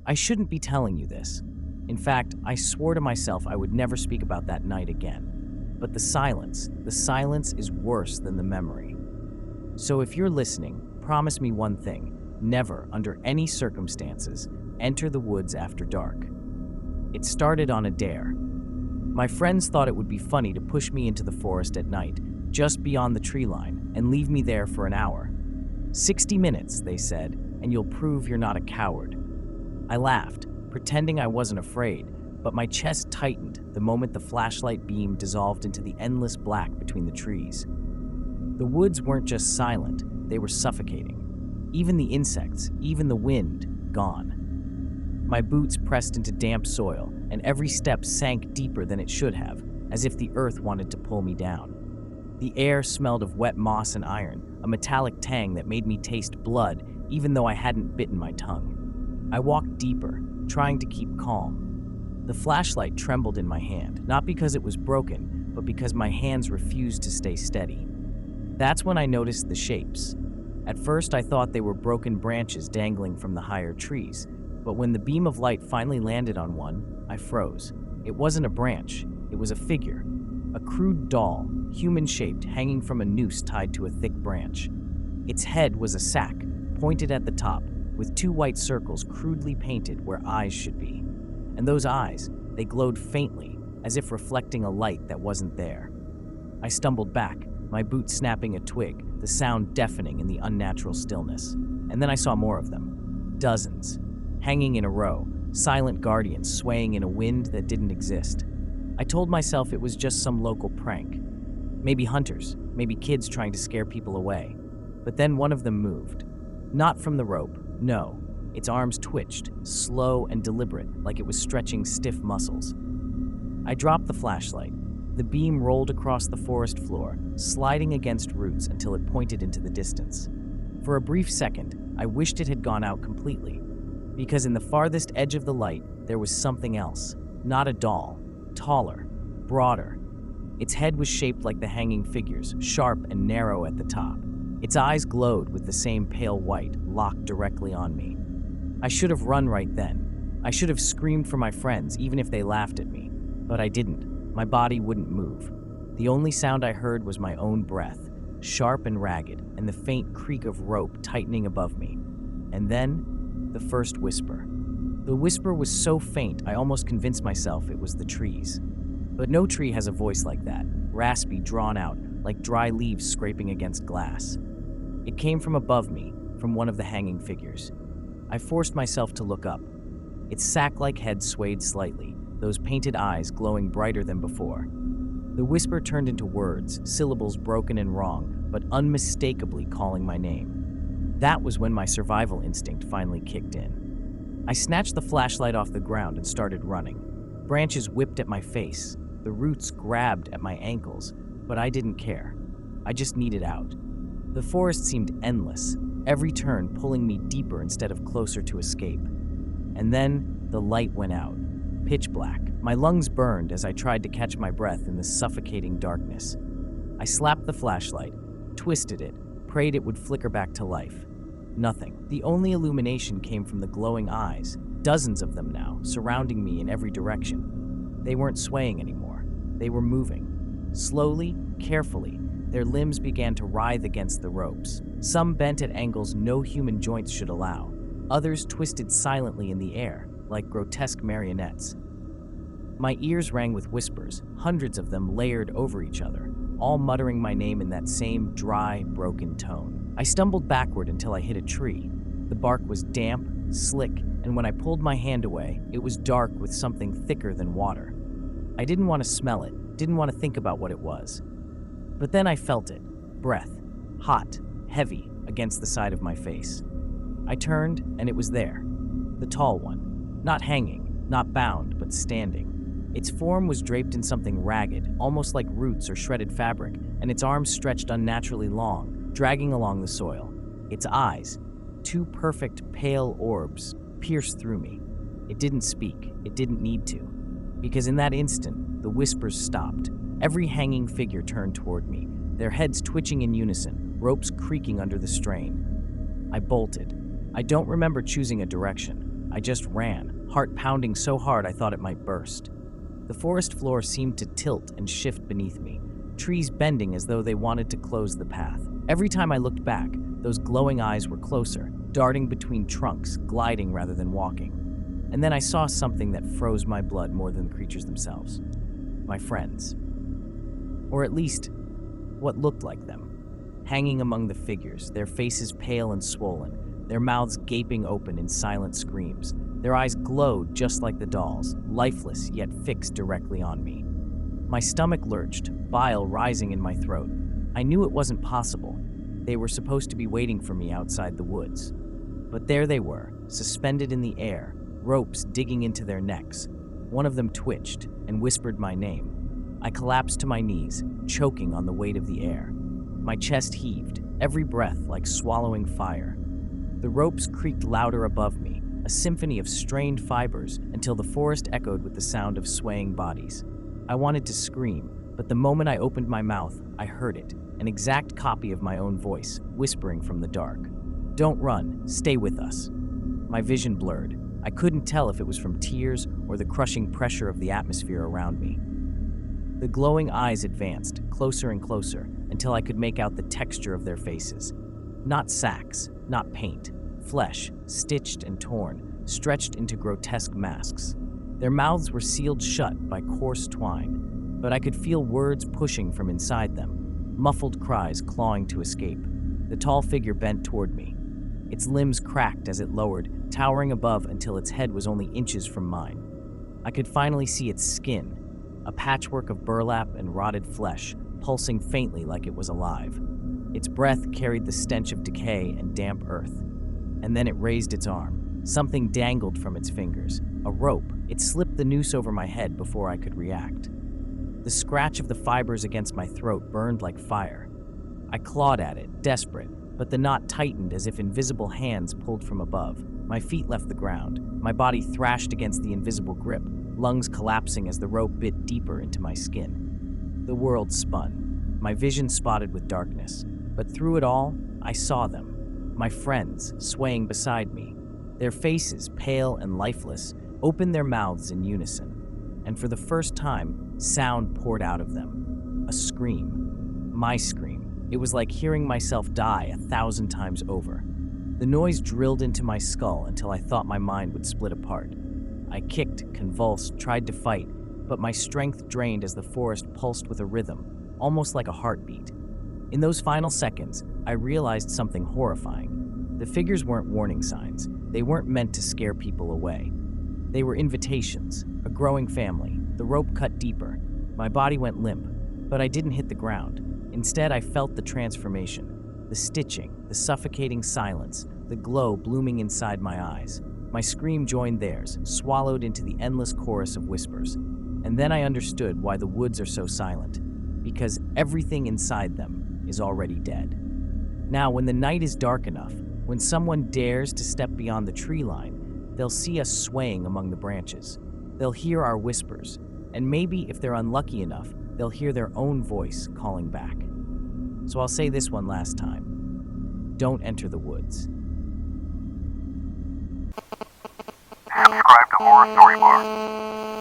I shouldn't be telling you this. In fact, I swore to myself I would never speak about that night again. But the silence is worse than the memory. So if you're listening, promise me one thing. Never, under any circumstances, enter the woods after dark. It started on a dare. My friends thought it would be funny to push me into the forest at night, just beyond the tree line, and leave me there for an hour. 60 minutes, they said, and you'll prove you're not a coward. I laughed, pretending I wasn't afraid, but my chest tightened the moment the flashlight beam dissolved into the endless black between the trees. The woods weren't just silent, they were suffocating. Even the insects, even the wind, gone. My boots pressed into damp soil, and every step sank deeper than it should have, as if the earth wanted to pull me down. The air smelled of wet moss and iron, a metallic tang that made me taste blood even though I hadn't bitten my tongue. I walked deeper, trying to keep calm. The flashlight trembled in my hand, not because it was broken, but because my hands refused to stay steady. That's when I noticed the shapes. At first, I thought they were broken branches dangling from the higher trees, but when the beam of light finally landed on one, I froze. It wasn't a branch, it was a figure. A crude doll, human-shaped, hanging from a noose tied to a thick branch. Its head was a sack, pointed at the top, with two white circles crudely painted where eyes should be. And those eyes, they glowed faintly, as if reflecting a light that wasn't there. I stumbled back, my boot snapping a twig, the sound deafening in the unnatural stillness. And then I saw more of them. Dozens. Hanging in a row, silent guardians swaying in a wind that didn't exist. I told myself it was just some local prank. Maybe hunters, maybe kids trying to scare people away. But then one of them moved. Not from the rope, no. Its arms twitched, slow and deliberate, like it was stretching stiff muscles. I dropped the flashlight. The beam rolled across the forest floor, sliding against roots until it pointed into the distance. For a brief second, I wished it had gone out completely, because in the farthest edge of the light, there was something else. Not a doll, taller, broader. Its head was shaped like the hanging figures, sharp and narrow at the top. Its eyes glowed with the same pale white, locked directly on me. I should have run right then. I should have screamed for my friends, even if they laughed at me. But I didn't. My body wouldn't move. The only sound I heard was my own breath, sharp and ragged, and the faint creak of rope tightening above me. And then, the first whisper. The whisper was so faint, I almost convinced myself it was the trees. But no tree has a voice like that, raspy, drawn out, like dry leaves scraping against glass. It came from above me, from one of the hanging figures. I forced myself to look up. Its sack-like head swayed slightly, those painted eyes glowing brighter than before. The whisper turned into words, syllables broken and wrong, but unmistakably calling my name. That was when my survival instinct finally kicked in. I snatched the flashlight off the ground and started running. Branches whipped at my face. The roots grabbed at my ankles, but I didn't care. I just needed out. The forest seemed endless, every turn pulling me deeper instead of closer to escape. And then the light went out. Pitch black. My lungs burned as I tried to catch my breath in the suffocating darkness. I slapped the flashlight, twisted it, prayed it would flicker back to life. Nothing. The only illumination came from the glowing eyes, dozens of them now, surrounding me in every direction. They weren't swaying anymore. They were moving. Slowly, carefully, their limbs began to writhe against the ropes. Some bent at angles no human joints should allow. Others twisted silently in the air, like grotesque marionettes. My ears rang with whispers, hundreds of them layered over each other, all muttering my name in that same dry, broken tone. I stumbled backward until I hit a tree. The bark was damp, slick, and when I pulled my hand away, it was dark with something thicker than water. I didn't want to smell it, didn't want to think about what it was. But then I felt it, breath, hot, heavy, against the side of my face. I turned, and it was there, the tall one. Not hanging, not bound, but standing. Its form was draped in something ragged, almost like roots or shredded fabric, and its arms stretched unnaturally long, dragging along the soil. Its eyes, two perfect, pale orbs, pierced through me. It didn't speak, it didn't need to. Because in that instant, the whispers stopped. Every hanging figure turned toward me, their heads twitching in unison, ropes creaking under the strain. I bolted. I don't remember choosing a direction. I just ran, heart pounding so hard I thought it might burst. The forest floor seemed to tilt and shift beneath me, trees bending as though they wanted to close the path. Every time I looked back, those glowing eyes were closer, darting between trunks, gliding rather than walking. And then I saw something that froze my blood more than the creatures themselves. My friends. Or at least, what looked like them. Hanging among the figures, their faces pale and swollen, their mouths gaping open in silent screams. Their eyes glowed just like the dolls, lifeless yet fixed directly on me. My stomach lurched, bile rising in my throat. I knew it wasn't possible. They were supposed to be waiting for me outside the woods. But there they were, suspended in the air, ropes digging into their necks. One of them twitched and whispered my name. I collapsed to my knees, choking on the weight of the air. My chest heaved, every breath like swallowing fire. The ropes creaked louder above me, a symphony of strained fibers until the forest echoed with the sound of swaying bodies. I wanted to scream, but the moment I opened my mouth, I heard it, an exact copy of my own voice, whispering from the dark. "Don't run, stay with us." My vision blurred. I couldn't tell if it was from tears or the crushing pressure of the atmosphere around me. The glowing eyes advanced, closer and closer, until I could make out the texture of their faces. Not sacks, not paint, flesh, stitched and torn, stretched into grotesque masks. Their mouths were sealed shut by coarse twine, but I could feel words pushing from inside them, muffled cries clawing to escape. The tall figure bent toward me. Its limbs cracked as it lowered, towering above until its head was only inches from mine. I could finally see its skin, a patchwork of burlap and rotted flesh, pulsing faintly like it was alive. Its breath carried the stench of decay and damp earth. And then it raised its arm. Something dangled from its fingers. A rope. It slipped the noose over my head before I could react. The scratch of the fibers against my throat burned like fire. I clawed at it, desperate, but the knot tightened as if invisible hands pulled from above. My feet left the ground. My body thrashed against the invisible grip, lungs collapsing as the rope bit deeper into my skin. The world spun, my vision spotted with darkness. But through it all, I saw them, my friends, swaying beside me. Their faces, pale and lifeless, opened their mouths in unison. And for the first time, sound poured out of them. A scream. My scream. It was like hearing myself die 1,000 times over. The noise drilled into my skull until I thought my mind would split apart. I kicked, convulsed, tried to fight, but my strength drained as the forest pulsed with a rhythm, almost like a heartbeat. In those final seconds, I realized something horrifying. The figures weren't warning signs. They weren't meant to scare people away. They were invitations, a growing family. The rope cut deeper. My body went limp, but I didn't hit the ground. Instead, I felt the transformation, the stitching, the suffocating silence, the glow blooming inside my eyes. My scream joined theirs, swallowed into the endless chorus of whispers. And then I understood why the woods are so silent, because everything inside them is already dead. Now, when the night is dark enough, when someone dares to step beyond the tree line, they'll see us swaying among the branches. They'll hear our whispers, and maybe if they're unlucky enough, they'll hear their own voice calling back. So I'll say this one last time. Don't enter the woods. Subscribe to Horror Story Bar.